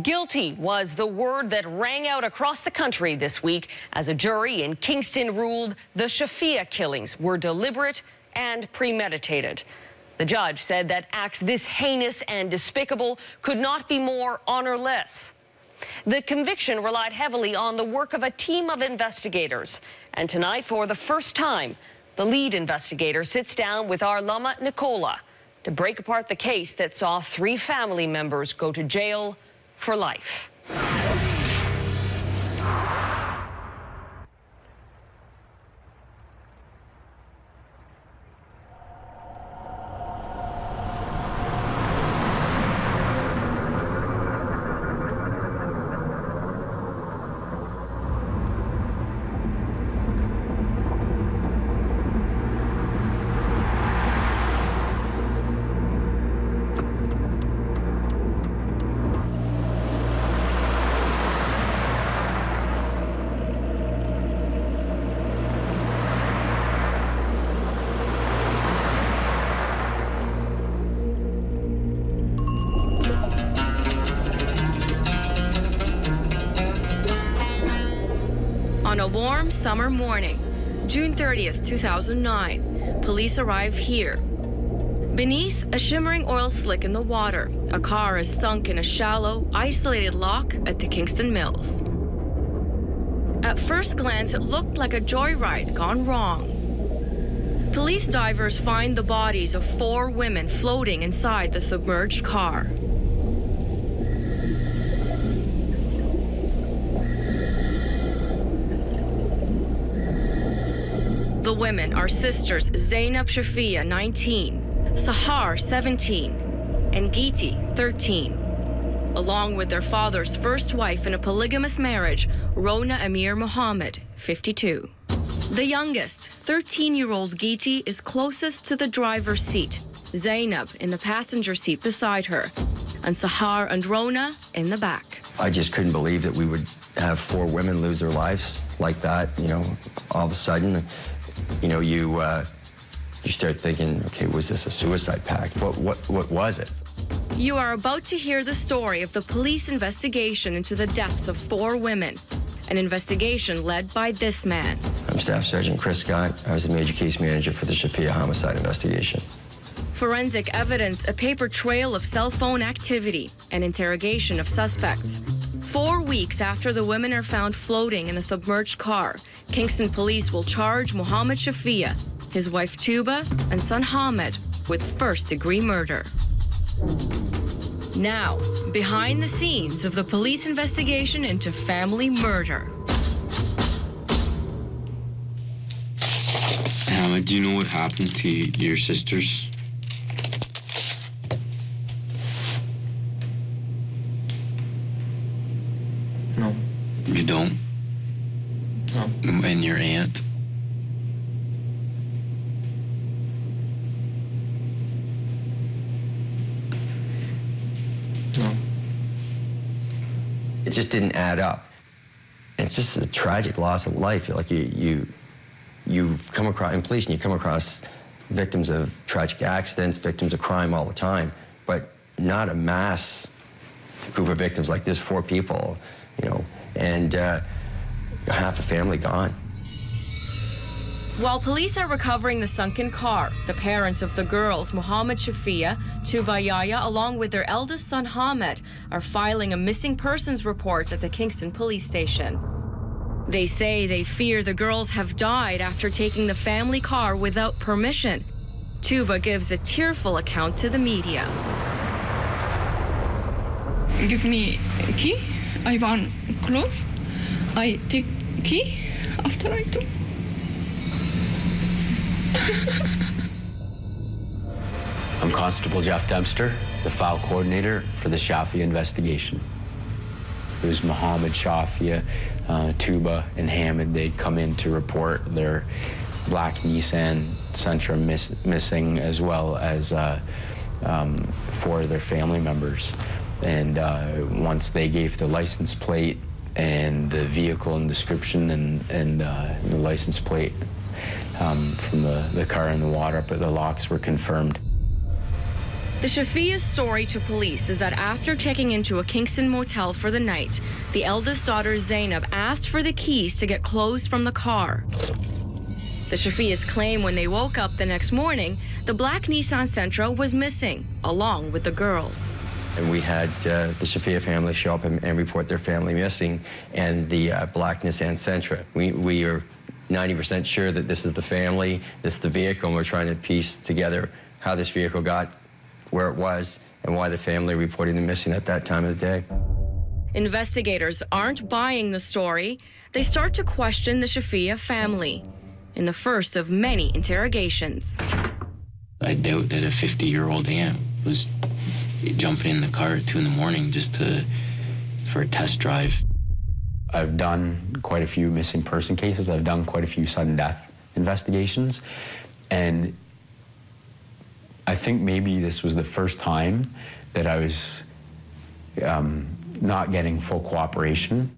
Guilty was the word that rang out across the country this week as a jury in Kingston ruled the Shafia killings were deliberate and premeditated. The judge said that acts this heinous and despicable could not be more honorless. The conviction relied heavily on the work of a team of investigators. And tonight, for the first time, the lead investigator sits down with our Lama Nicola to break apart the case that saw 3 family members go to jail for life. On a warm summer morning, June 30th, 2009, police arrive here. Beneath a shimmering oil slick in the water, a car is sunk in a shallow, isolated lock at the Kingston Mills. At first glance, it looked like a joyride gone wrong. Police divers find the bodies of 4 women floating inside the submerged car. The women are sisters Zainab Shafia, 19, Sahar, 17, and Giti, 13, along with their father's first wife in a polygamous marriage, Rona Amir Mohammed, 52. The youngest, 13-year-old Giti, is closest to the driver's seat, Zainab in the passenger seat beside her, and Sahar and Rona in the back. I just couldn't believe that we would have 4 women lose their lives like that, all of a sudden. You start thinking, okay, was this a suicide pact? What was it? You are about to hear the story of the police investigation into the deaths of 4 women, an investigation led by this man. I'm Staff Sergeant Chris Scott. I was the Major Case Manager for the Shafia homicide investigation. Forensic evidence, a paper trail of cell phone activity, and interrogation of suspects. 4 weeks after the women are found floating in a submerged car, Kingston police will charge Mohammed Shafia, his wife Tuba, and son Hamed with first-degree murder. Now, behind the scenes of the police investigation into family murder. Hamed, do you know what happened to your sisters? No. You don't? No. And your aunt? No. It just didn't add up. It's just a tragic loss of life. Like you've come across, in police, and you come across victims of tragic accidents, victims of crime all the time, but not a mass group of victims like this, 4 people, and half a family gone. While police are recovering the sunken car, the parents of the girls, Mohammed Shafia, Tuba Yaya, along with their eldest son Hamed, are filing a missing persons report at the Kingston police station. They say they fear the girls have died after taking the family car without permission. Tuba gives a tearful account to the media. Give me a key. I want clothes. I take key after I do. I'm Constable Jeff Dempster, the file coordinator for the Shafia investigation. It was Mohammed Shafia, Tuba, and Hamed. They'd come in to report their black Nissan Sentra missing, as well as 4 of their family members. And once they gave the license plate and the vehicle and description and the license plate from the car in the water, but the locks were confirmed. The Shafia's story to police is that after checking into a Kingston motel for the night, the eldest daughter, Zainab, asked for the keys to get clothes from the car. The Shafia's claim when they woke up the next morning, the black Nissan Sentra was missing, along with the girls. And we had the Shafia family show up and report their family missing, and the black Nissan Sentra. We are 90% sure that this is the family, this is the vehicle, and we're trying to piece together how this vehicle got where it was and why the family reported them missing at that time of the day. Investigators aren't buying the story. They start to question the Shafia family in the first of many interrogations. I doubt that a 50-year-old aunt was jumping in the car at 2 in the morning just for a test drive. I've done quite a few missing person cases. I've done quite a few sudden death investigations. And I think maybe this was the first time that I was not getting full cooperation.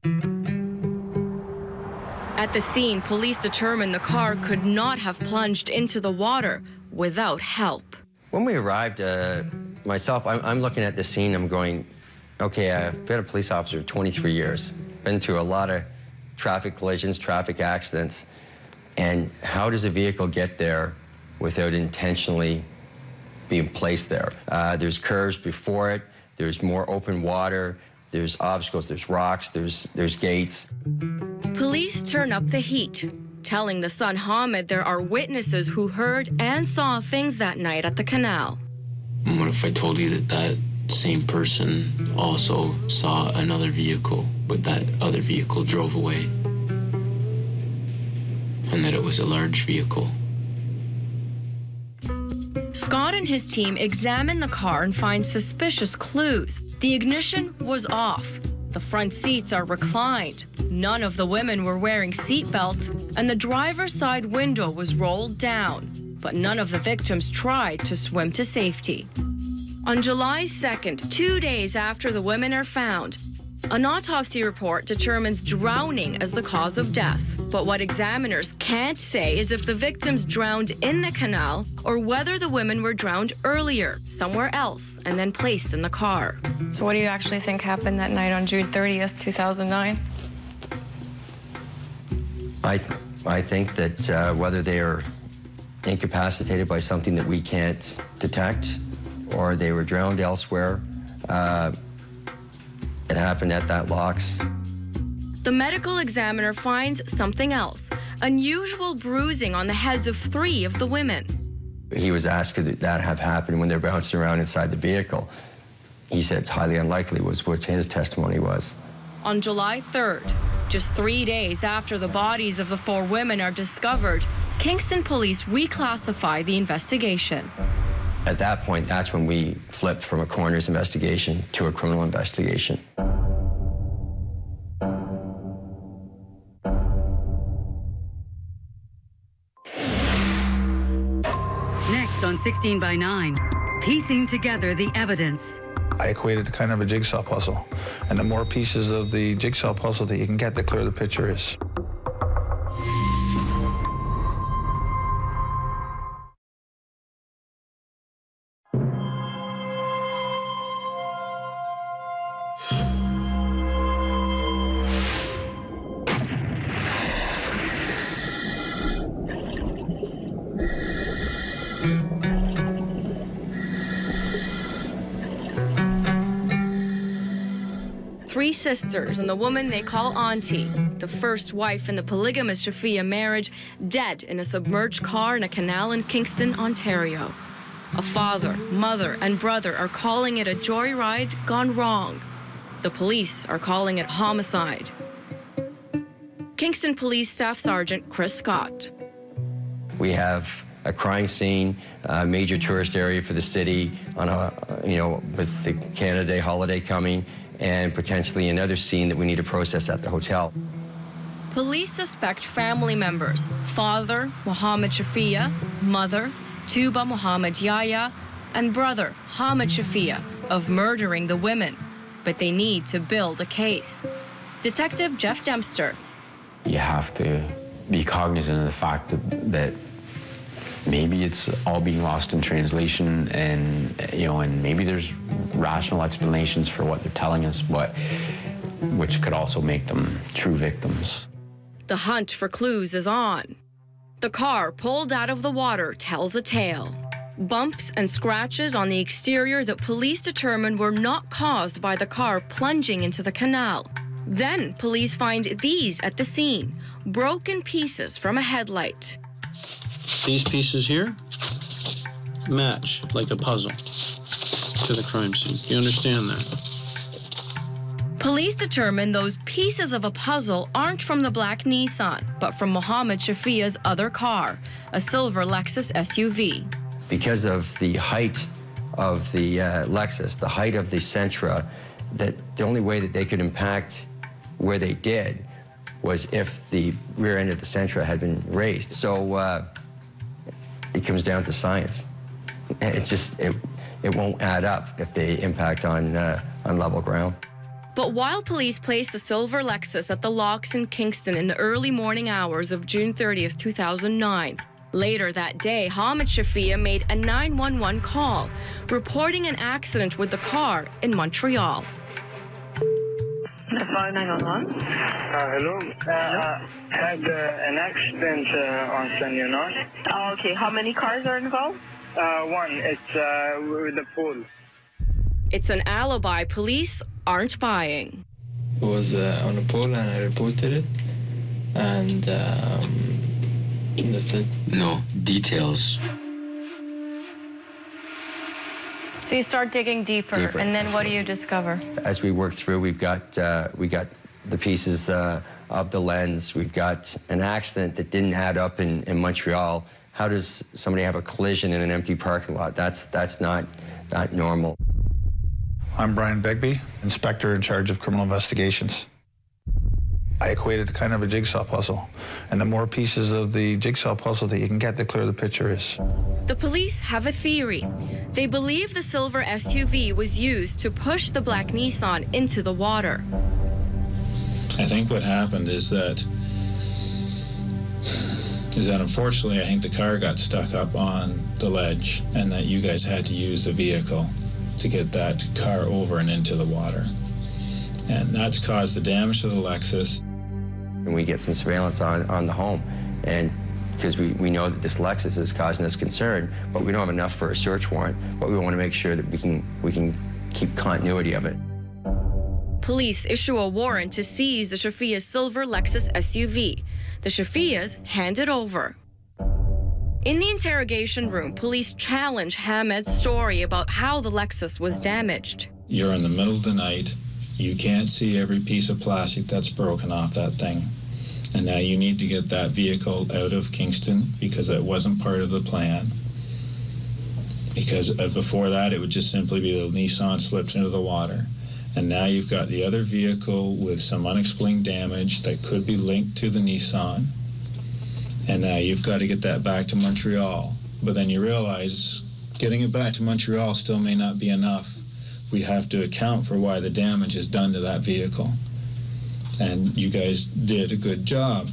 At the scene, police determined the car could not have plunged into the water without help. When we arrived, myself, I'm looking at the scene, I'm going, okay, I've been a police officer for 23 years, been through a lot of traffic collisions, traffic accidents, and how does a vehicle get there without intentionally being placed there? There's curves before it, there's more open water, there's obstacles, there's rocks, there's gates. Police turn up the heat, telling the son Hamid there are witnesses who heard and saw things that night at the canal. And what if I told you that that same person also saw another vehicle, but that other vehicle drove away? And that it was a large vehicle. Scott and his team examine the car and find suspicious clues. The ignition was off. The front seats are reclined. None of the women were wearing seatbelts, and the driver's side window was rolled down. But none of the victims tried to swim to safety. On July 2nd, 2 days after the women are found, an autopsy report determines drowning as the cause of death. But what examiners can't say is if the victims drowned in the canal or whether the women were drowned earlier, somewhere else, and then placed in the car. So what do you actually think happened that night on June 30th, 2009? I think that whether they are incapacitated by something that we can't detect or they were drowned elsewhere, it happened at that locks. The medical examiner finds something else, unusual bruising on the heads of 3 of the women. He was asked could that have happened when they're bouncing around inside the vehicle. He said it's highly unlikely, was what his testimony was. On July 3rd, just 3 days after the bodies of the 4 women are discovered, Kingston police reclassify the investigation. At that point, that's when we flipped from a coroner's investigation to a criminal investigation. Next on 16 by 9, piecing together the evidence. I equated to kind of a jigsaw puzzle. And the more pieces of the jigsaw puzzle that you can get, the clearer the picture is. Three sisters and the woman they call Auntie, the first wife in the polygamous Shafia marriage, dead in a submerged car in a canal in Kingston, Ontario. A father, mother, and brother are calling it a joyride gone wrong. The police are calling it homicide. Kingston Police Staff Sergeant Chris Scott. We have a crime scene, a major tourist area for the city on a, with the Canada Day holiday coming, and potentially another scene that we need to process at the hotel. Police suspect family members, father Mohammed Shafia, mother Tuba Mohammed Yahya, and brother Hamid Shafia of murdering the women, but they need to build a case. Detective Jeff Dempster. You have to be cognizant of the fact that Maybe it's all being lost in translation, and and maybe there's rational explanations for what they're telling us, but which could also make them true victims. The hunt for clues is on. The car pulled out of the water tells a tale. Bumps and scratches on the exterior that police determined were not caused by the car plunging into the canal. Then police find these at the scene, broken pieces from a headlight. These pieces here match like a puzzle to the crime scene. You understand that? Police determine those pieces of a puzzle aren't from the black Nissan, but from Mohammed Shafia's other car, a silver Lexus SUV. Because of the height of the Lexus, the height of the Sentra, that the only way that they could impact where they did was if the rear end of the Sentra had been raised. So it comes down to science. It's just, it won't add up if they impact on level ground. But while police placed the silver Lexus at the locks in Kingston in the early morning hours of June 30th, 2009, later that day, Mohammed Shafia made a 911 call, reporting an accident with the car in Montreal. Hello. Had an accident on Saint-Leonard. Oh, okay. How many cars are involved? One. It's with the pool. It's an alibi police aren't buying. It was on the pole and I reported it, and that's it. No details. So you start digging deeper, and then what do you discover? As we work through, we got the pieces of the lens. We've got an accident that didn't add up in Montreal. How does somebody have a collision in an empty parking lot? That's not normal. I'm Brian Begbie, inspector in charge of criminal investigations. I equate it to kind of a jigsaw puzzle, and the more pieces of the jigsaw puzzle that you can get, the clearer the picture is. The police have a theory. They believe the silver SUV was used to push the black Nissan into the water. I think what happened is that unfortunately, I think the car got stuck up on the ledge, and that you guys had to use the vehicle to get that car over and into the water. And that's caused the damage to the Lexus. And we get some surveillance on the home, and because we know that this Lexus is causing us concern, but we don't have enough for a search warrant, but we want to make sure that we can keep continuity of it. Police issue a warrant to seize the Shafia's silver Lexus SUV. The Shafias hand it over. In the interrogation room, police challenge Hamed's story about how the Lexus was damaged. You're in the middle of the night. You can't see every piece of plastic that's broken off that thing. And now you need to get that vehicle out of Kingston because it wasn't part of the plan. Because before that, it would just simply be the Nissan slipped into the water. And now you've got the other vehicle with some unexplained damage that could be linked to the Nissan. And now you've got to get that back to Montreal. But then you realize getting it back to Montreal still may not be enough. We have to account for why the damage is done to that vehicle. And you guys did a good job.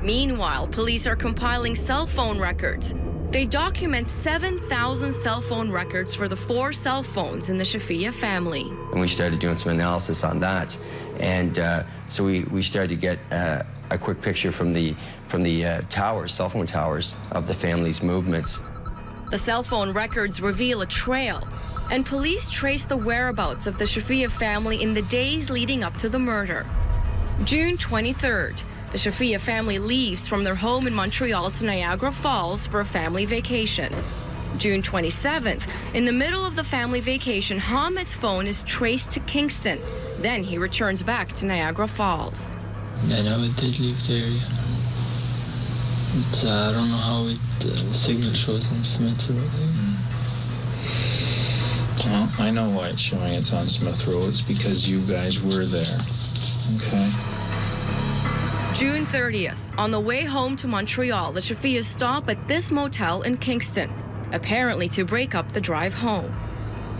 Meanwhile, police are compiling cell phone records. They document 7,000 cell phone records for the 4 cell phones in the Shafia family. And we started doing some analysis on that. And so we started to get a quick picture from the towers, cell phone towers, of the family's movements. The cell phone records reveal a trail, and police trace the whereabouts of the Shafia family in the days leading up to the murder. June 23rd, the Shafia family leaves from their home in Montreal to Niagara Falls for a family vacation. June 27th, in the middle of the family vacation, Hamed's phone is traced to Kingston. Then he returns back to Niagara Falls. I know it did leave there, you know. It's, I don't know how the signal shows on Smith Road. Well, I know why it's showing it's on Smith Road. It's because you guys were there. Okay. June 30th, on the way home to Montreal, the Shafias stop at this motel in Kingston, apparently to break up the drive home.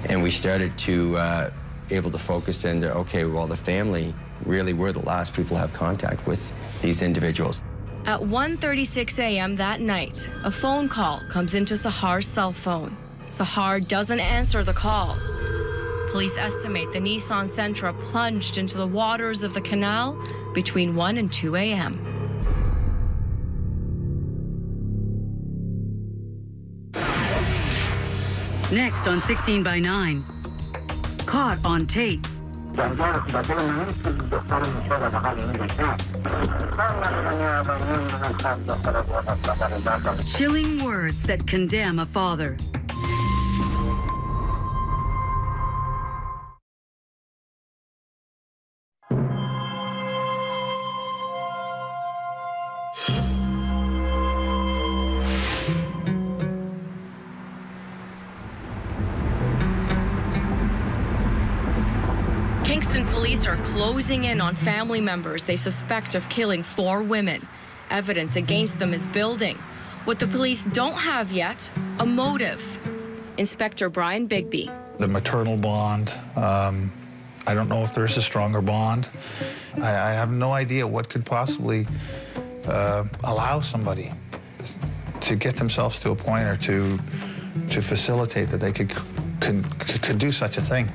And we started to able to focus into, okay, well, the family really were the last people to have contact with these individuals. At 1:36 a.m. that night, a phone call comes into Sahar's cell phone. Sahar doesn't answer the call. Police estimate the Nissan Sentra plunged into the waters of the canal between 1 and 2 a.m. Next on 16 by 9. Caught on tape. Chilling words that condemn a father. Kingston police are closing in on family members they suspect of killing 4 women. Evidence against them is building. What the police don't have yet, a motive. Inspector Brian Bigby. The maternal bond, I don't know if there's a stronger bond. I have no idea what could possibly allow somebody to get themselves to a point or to facilitate that they could do such a thing.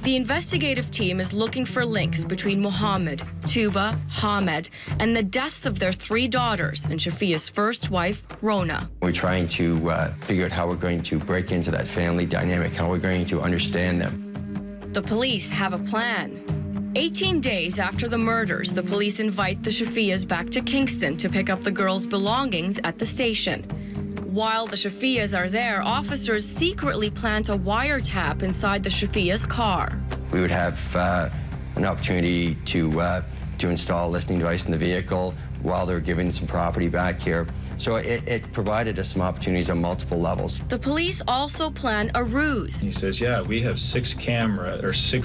The investigative team is looking for links between Mohammed, Tuba, Hamed, and the deaths of their 3 daughters and Shafia's first wife, Rona. We're trying to figure out how we're going to break into that family dynamic, how we're going to understand them. The police have a plan. 18 days after the murders, the police invite the Shafias back to Kingston to pick up the girls' belongings at the station. While the Shafias are there, officers secretly plant a wiretap inside the Shafias' car. We would have an opportunity to install a listening device in the vehicle while they're giving some property back here. So it provided us some opportunities on multiple levels. The police also plan a ruse. He says, yeah, we have 6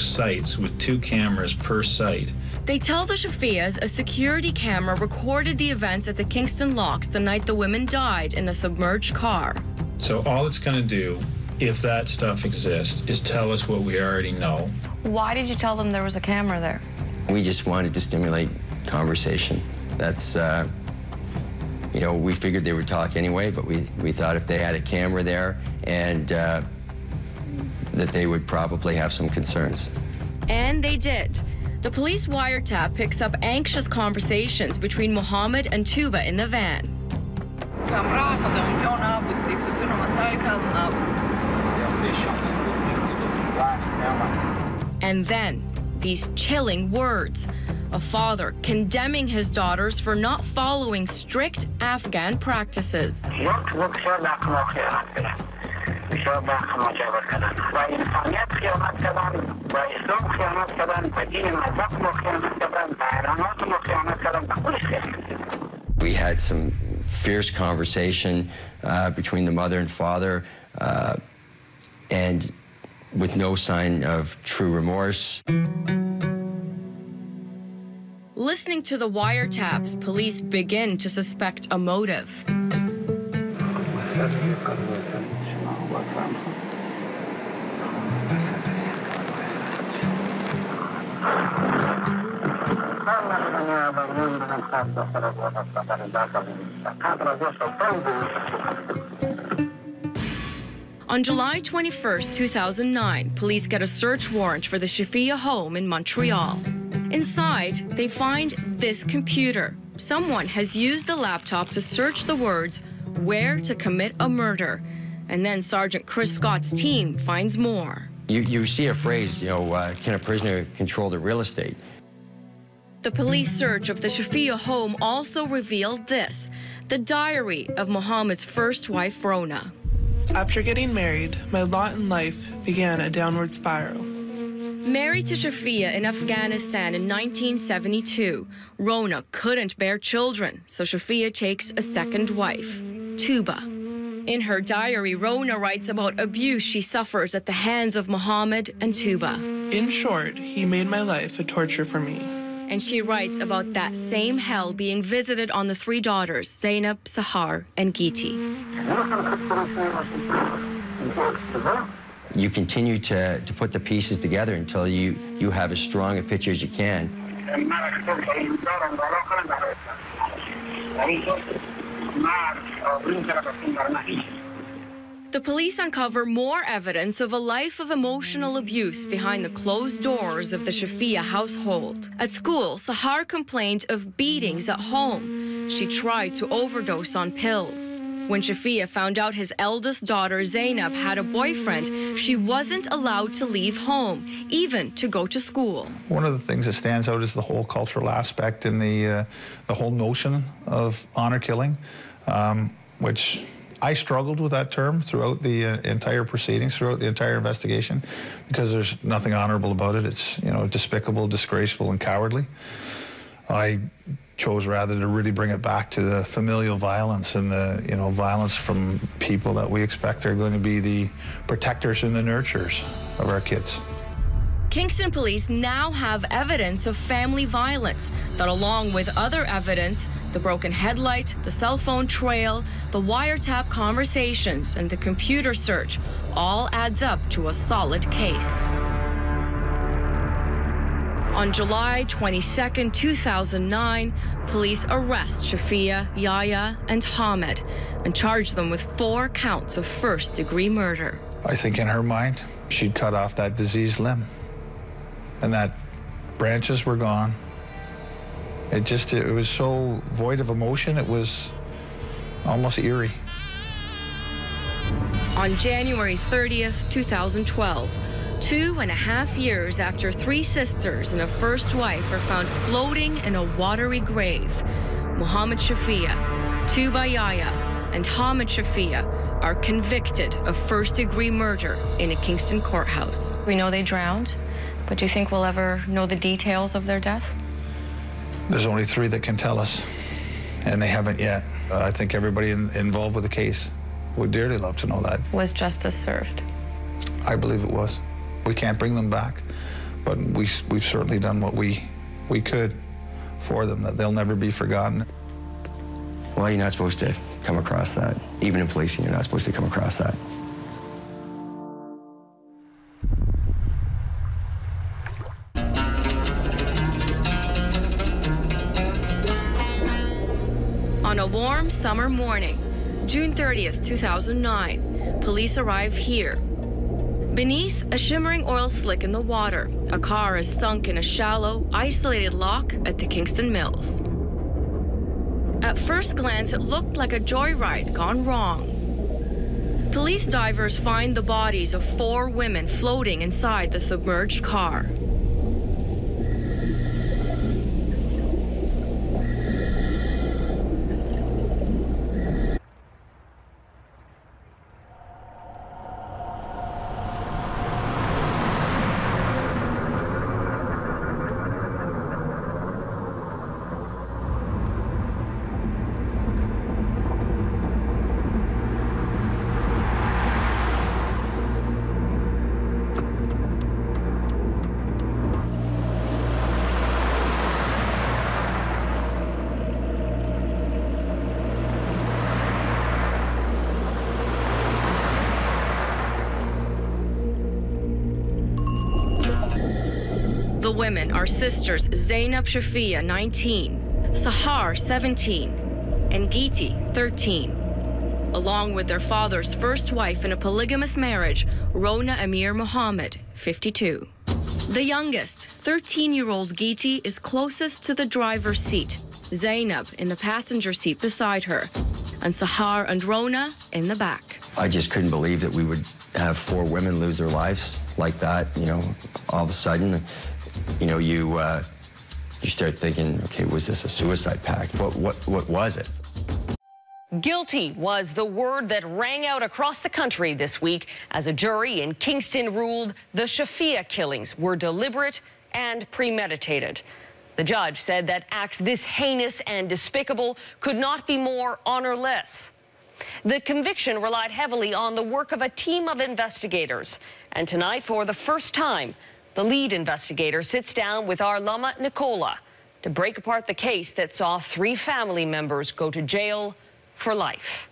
sites with 2 cameras per site. They tell the Shafias a security camera recorded the events at the Kingston locks the night the women died in the submerged car. So all it's going to do, if that stuff exists, is tell us what we already know. Why did you tell them there was a camera there? We just wanted to stimulate conversation. That's, you know, we figured they would talk anyway, but we thought if they had a camera there and that they would probably have some concerns. And they did. The police wiretap picks up anxious conversations between Mohammed and Tuba in the van. And then, these chilling words. A father condemning his daughters for not following strict Afghan practices. We had some fierce conversation between the mother and father, and with no sign of true remorse. Listening to the wiretaps, police begin to suspect a motive. On July 21st, 2009, police get a search warrant for the Shafia home in Montreal. Inside, they find this computer. Someone has used the laptop to search the words, "where to commit a murder." And then Sergeant Chris Scott's team finds more. You see a phrase, you know, can a prisoner control the real estate? The police search of the Shafia home also revealed this, the diary of Mohammed's first wife, Rona. After getting married, my lot in life began a downward spiral. Married to Shafia in Afghanistan in 1972, Rona couldn't bear children, so Shafia takes a second wife, Tuba. In her diary, Rona writes about abuse she suffers at the hands of Mohammed and Tuba. In short, he made my life a torture for me. And she writes about that same hell being visited on the 3 daughters, Zainab, Sahar, and Giti. You continue to put the pieces together until you have as strong a picture as you can. The police uncover more evidence of a life of emotional abuse behind the closed doors of the Shafia household. At school, Sahar complained of beatings at home. She tried to overdose on pills. When Shafia found out his eldest daughter, Zainab, had a boyfriend, she wasn't allowed to leave home, even to go to school. One of the things that stands out is the whole cultural aspect and the whole notion of honor killing, which I struggled with that term throughout the entire proceedings, throughout the entire investigation, because there's nothing honorable about it. It's, you know, despicable, disgraceful, and cowardly. I chose rather to really bring it back to the familial violence and the, you know, violence from people that we expect are going to be the protectors and the nurturers of our kids. Kingston police now have evidence of family violence that, along with other evidence, the broken headlight, the cell phone trail, the wiretap conversations, and the computer search, all adds up to a solid case. On July 22, 2009, police arrest Shafia, Yahya, and Hamid and charge them with 4 counts of first-degree murder. I think in her mind, she'd cut off that diseased limb, and that branches were gone. It was so void of emotion, it was almost eerie. On January 30th, 2012, 2.5 years after 3 sisters and a first wife are found floating in a watery grave, Muhammad Shafia, Tuba Yahya, and Hamid Shafia are convicted of first-degree murder in a Kingston courthouse. We know they drowned, but do you think we'll ever know the details of their death? There's only 3 that can tell us, and they haven't yet. I think everybody involved with the case would dearly love to know that. Was justice served? I believe it was. We can't bring them back, but we've certainly done what we could for them, that they'll never be forgotten. Well, you're not supposed to come across that. Even in policing, you're not supposed to come across that. On a warm summer morning, June 30th, 2009, police arrive here. Beneath a shimmering oil slick in the water, a car is sunk in a shallow, isolated lock at the Kingston Mills. At first glance, it looked like a joyride gone wrong. Police divers find the bodies of 4 women floating inside the submerged car. The women are sisters Zainab Shafia, 19, Sahar, 17, and Giti, 13, along with their father's first wife in a polygamous marriage, Rona Amir Muhammad, 52. The youngest, 13-year-old Giti, is closest to the driver's seat, Zainab in the passenger seat beside her, and Sahar and Rona in the back. I just couldn't believe that we would have 4 women lose their lives like that, you know, all of a sudden. You know, you start thinking, okay, was this a suicide pact? What was it? Guilty was the word that rang out across the country this week as a jury in Kingston ruled the Shafia killings were deliberate and premeditated. The judge said that acts this heinous and despicable could not be more honorless. The conviction relied heavily on the work of a team of investigators. And tonight, for the first time, the lead investigator sits down with our Lama Nicola to break apart the case that saw 3 family members go to jail for life.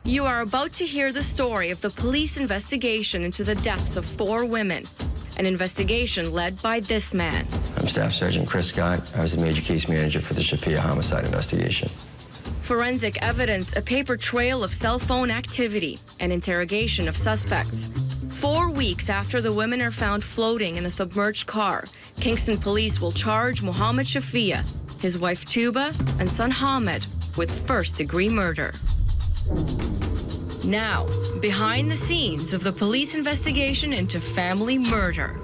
You are about to hear the story of the police investigation into the deaths of 4 women. an investigation led by this man. I'm Staff Sergeant Chris Scott. I was the Major Case Manager for the Shafia homicide investigation. Forensic evidence, a paper trail of cell phone activity, and interrogation of suspects. 4 weeks after the women are found floating in a submerged car, Kingston police will charge Mohammed Shafia, his wife Tuba, and son Hamed with first-degree murder. Now, behind the scenes of the police investigation into family murder.